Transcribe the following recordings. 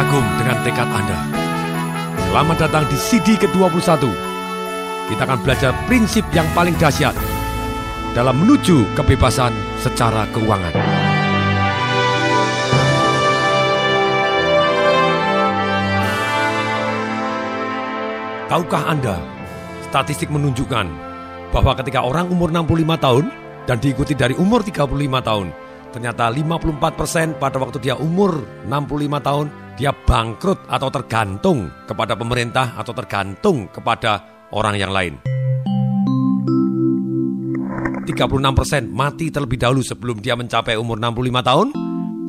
kagum dengan tekad Anda. Selamat datang di CD ke-21. Kita akan belajar prinsip yang paling dahsyat dalam menuju kebebasan secara keuangan. Tahukah Anda, statistik menunjukkan bahwa ketika orang umur 65 tahun dan diikuti dari umur 35 tahun, ternyata 54% pada waktu dia umur 65 tahun, dia bangkrut atau tergantung kepada pemerintah atau tergantung kepada orang yang lain. 36% mati terlebih dahulu sebelum dia mencapai umur 65 tahun.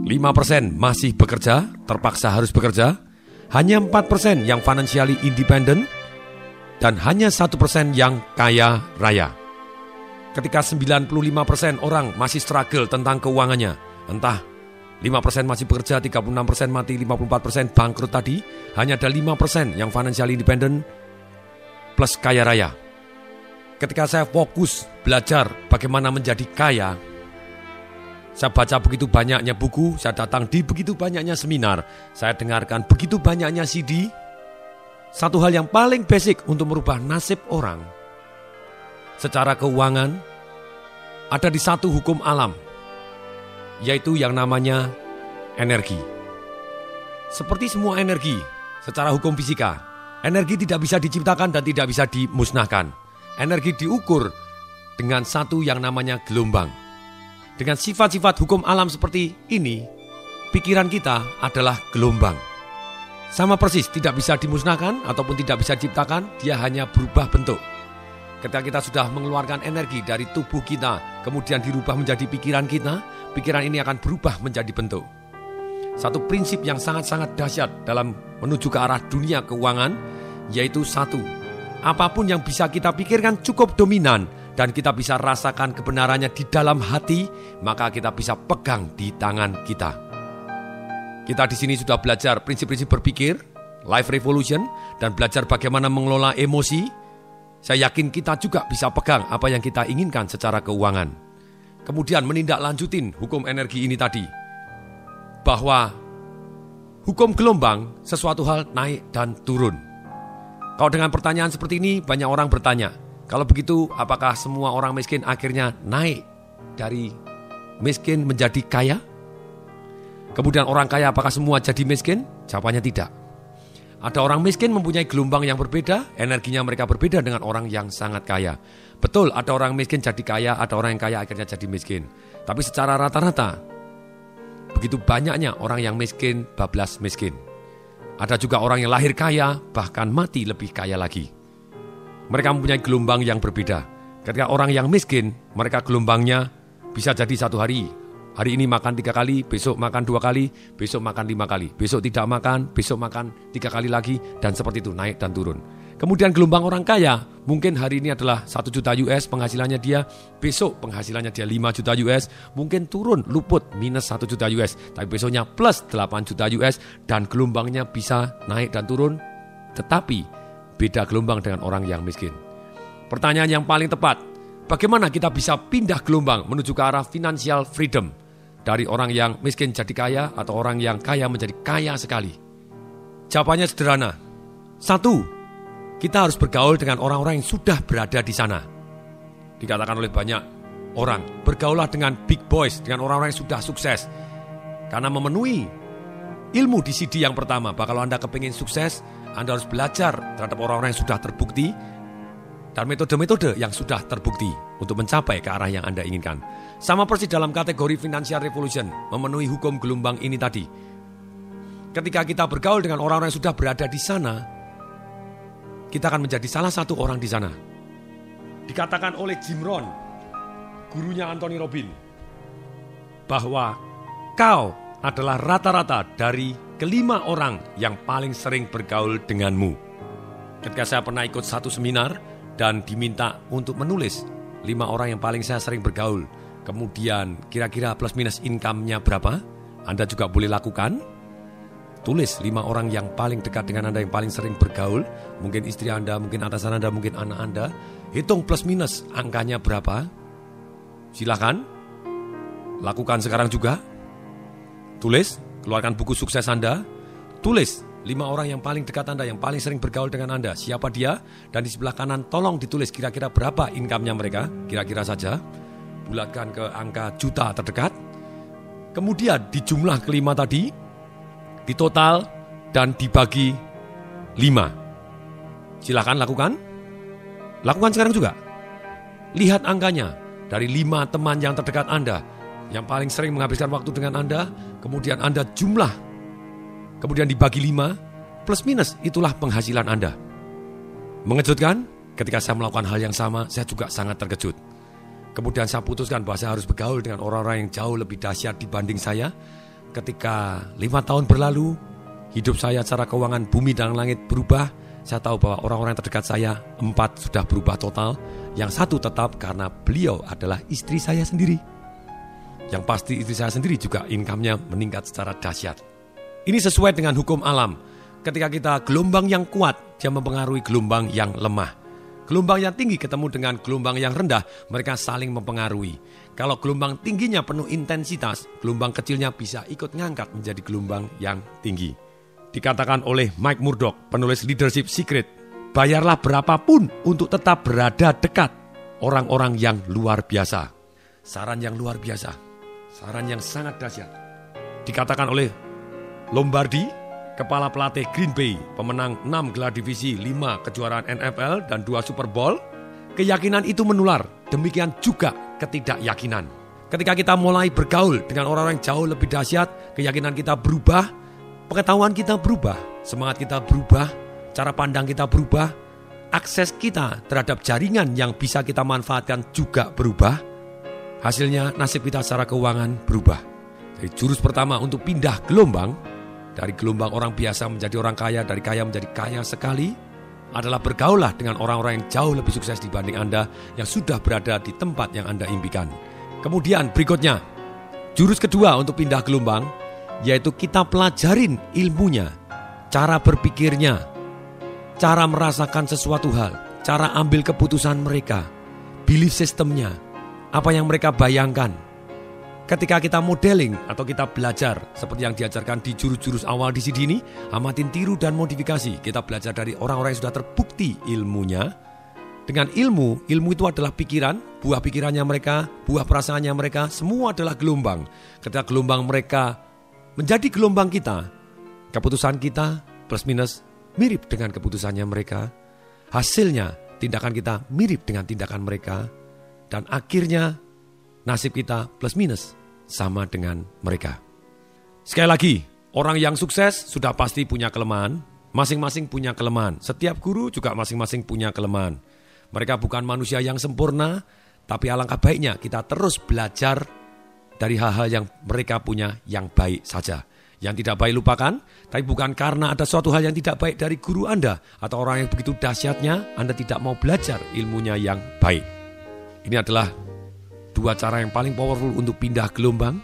5% masih bekerja, terpaksa harus bekerja. Hanya 4% yang financially independent. Dan hanya 1% yang kaya raya. Ketika 95% orang masih struggle tentang keuangannya, entah 5% masih bekerja, 36% mati, 54% bangkrut tadi, hanya ada 5% yang financially independent plus kaya raya. Ketika saya fokus belajar bagaimana menjadi kaya, saya baca begitu banyaknya buku, saya datang di begitu banyaknya seminar, saya dengarkan begitu banyaknya CD. Satu hal yang paling basic untuk merubah nasib orang secara keuangan ada di satu hukum alam, yaitu yang namanya energi. Seperti semua energi, secara hukum fisika, energi tidak bisa diciptakan dan tidak bisa dimusnahkan. Energi diukur dengan satu yang namanya gelombang. Dengan sifat-sifat hukum alam seperti ini, pikiran kita adalah gelombang. Sama persis, tidak bisa dimusnahkan ataupun tidak bisa diciptakan, dia hanya berubah bentuk. Ketika kita sudah mengeluarkan energi dari tubuh kita, kemudian dirubah menjadi pikiran kita, pikiran ini akan berubah menjadi bentuk. Satu prinsip yang sangat-sangat dahsyat dalam menuju ke arah dunia keuangan, yaitu satu, apapun yang bisa kita pikirkan cukup dominan dan kita bisa rasakan kebenarannya di dalam hati, maka kita bisa pegang di tangan kita. Kita di sini sudah belajar prinsip-prinsip berpikir, life revolution, dan belajar bagaimana mengelola emosi. Saya yakin kita juga bisa pegang apa yang kita inginkan secara keuangan. Kemudian menindaklanjutin hukum energi ini tadi. Bahwa hukum gelombang sesuatu hal naik dan turun. Kalau dengan pertanyaan seperti ini, banyak orang bertanya, kalau begitu apakah semua orang miskin akhirnya naik dari miskin menjadi kaya? Kemudian orang kaya apakah semua jadi miskin? Jawabannya tidak. Ada orang miskin mempunyai gelombang yang berbeda, energinya mereka berbeda dengan orang yang sangat kaya. Betul, ada orang miskin jadi kaya, ada orang yang kaya akhirnya jadi miskin. Tapi secara rata-rata, begitu banyaknya orang yang miskin, bablas miskin. Ada juga orang yang lahir kaya, bahkan mati lebih kaya lagi. Mereka mempunyai gelombang yang berbeda. Ketika orang yang miskin, mereka gelombangnya bisa jadi satu hari. Hari ini makan 3 kali, besok makan 2 kali, besok makan 5 kali. Besok tidak makan, besok makan 3 kali lagi, dan seperti itu naik dan turun. Kemudian gelombang orang kaya, mungkin hari ini adalah 1 juta US penghasilannya dia, besok penghasilannya dia 5 juta US, mungkin turun, luput, minus 1 juta US. Tapi besoknya plus 8 juta US, dan gelombangnya bisa naik dan turun, tetapi beda gelombang dengan orang yang miskin. Pertanyaan yang paling tepat, bagaimana kita bisa pindah gelombang menuju ke arah financial freedom? Dari orang yang miskin jadi kaya atau orang yang kaya menjadi kaya sekali? Jawabannya sederhana. 1, kita harus bergaul dengan orang-orang yang sudah berada di sana. Dikatakan oleh banyak orang, bergaullah dengan big boys, dengan orang-orang yang sudah sukses. Karena memenuhi ilmu di CD yang pertama, bahwa kalau Anda kepingin sukses, Anda harus belajar terhadap orang-orang yang sudah terbukti dan metode-metode yang sudah terbukti untuk mencapai ke arah yang Anda inginkan. Sama persis dalam kategori financial revolution, memenuhi hukum gelombang ini tadi. Ketika kita bergaul dengan orang-orang yang sudah berada di sana, kita akan menjadi salah satu orang di sana. Dikatakan oleh Jim Rohn, gurunya Anthony Robbins, bahwa kau adalah rata-rata dari kelima orang yang paling sering bergaul denganmu. Ketika saya pernah ikut satu seminar dan diminta untuk menulis 5 orang yang paling saya sering bergaul, kemudian kira-kira plus minus income-nya berapa, Anda juga boleh lakukan. Tulis 5 orang yang paling dekat dengan Anda, yang paling sering bergaul. Mungkin istri Anda, mungkin atasan Anda, mungkin anak Anda. Hitung plus minus angkanya berapa. Silakan lakukan sekarang juga. Tulis, keluarkan buku sukses Anda. Tulis 5 orang yang paling dekat Anda, yang paling sering bergaul dengan Anda. Siapa dia? Dan di sebelah kanan tolong ditulis kira-kira berapa income-nya mereka. Kira-kira saja. Bulatkan ke angka juta terdekat. Kemudian di jumlah kelima tadi, ditotal dan dibagi 5. Silakan lakukan. Lakukan sekarang juga. Lihat angkanya dari 5 teman yang terdekat Anda, yang paling sering menghabiskan waktu dengan Anda, kemudian Anda jumlah, kemudian dibagi 5, plus minus itulah penghasilan Anda. Mengejutkan? Ketika saya melakukan hal yang sama, saya juga sangat terkejut. Kemudian saya putuskan bahwa saya harus bergaul dengan orang-orang yang jauh lebih dahsyat dibanding saya. Ketika 5 tahun berlalu, hidup saya secara keuangan bumi dan langit berubah. Saya tahu bahwa orang-orang terdekat saya 4 sudah berubah total. Yang 1 tetap karena beliau adalah istri saya sendiri. Yang pasti istri saya sendiri juga income-nya meningkat secara dahsyat. Ini sesuai dengan hukum alam. Ketika kita gelombang yang kuat, dia mempengaruhi gelombang yang lemah. Gelombang yang tinggi ketemu dengan gelombang yang rendah, mereka saling mempengaruhi. Kalau gelombang tingginya penuh intensitas, gelombang kecilnya bisa ikut ngangkat menjadi gelombang yang tinggi. Dikatakan oleh Mike Murdock, penulis Leadership Secret, bayarlah berapapun untuk tetap berada dekat orang-orang yang luar biasa. Saran yang luar biasa, saran yang sangat dahsyat. Dikatakan oleh Lombardi, kepala pelatih Green Bay, pemenang 6 gelar divisi, 5 kejuaraan NFL, dan 2 Super Bowl. Keyakinan itu menular, demikian juga ketidakyakinan. Ketika kita mulai bergaul dengan orang-orang yang jauh lebih dahsyat, keyakinan kita berubah, pengetahuan kita berubah, semangat kita berubah, cara pandang kita berubah, akses kita terhadap jaringan yang bisa kita manfaatkan juga berubah. Hasilnya nasib kita secara keuangan berubah. Jadi jurus pertama untuk pindah gelombang, dari gelombang orang biasa menjadi orang kaya, dari kaya menjadi kaya sekali, adalah bergaulah dengan orang-orang yang jauh lebih sukses dibanding Anda, yang sudah berada di tempat yang Anda impikan. Kemudian berikutnya, jurus kedua untuk pindah gelombang, yaitu kita pelajarin ilmunya, cara berpikirnya, cara merasakan sesuatu hal, cara ambil keputusan mereka, belief systemnya, apa yang mereka bayangkan. Ketika kita modeling atau kita belajar seperti yang diajarkan di jurus-jurus awal di CD ini, amatin, tiru, dan modifikasi. Kita belajar dari orang-orang yang sudah terbukti ilmunya. Dengan ilmu itu adalah pikiran, buah pikirannya mereka, buah perasaannya mereka, semua adalah gelombang. Ketika gelombang mereka menjadi gelombang kita, keputusan kita plus minus mirip dengan keputusannya mereka. Hasilnya tindakan kita mirip dengan tindakan mereka. Dan akhirnya nasib kita plus minus sama dengan mereka. Sekali lagi, orang yang sukses sudah pasti punya kelemahan. Masing-masing punya kelemahan. Setiap guru juga masing-masing punya kelemahan. Mereka bukan manusia yang sempurna, tapi alangkah baiknya kita terus belajar dari hal-hal yang mereka punya yang baik saja. Yang tidak baik lupakan, tapi bukan karena ada suatu hal yang tidak baik dari guru Anda atau orang yang begitu dahsyatnya, Anda tidak mau belajar ilmunya yang baik. Ini adalah 2 cara yang paling powerful untuk pindah gelombang.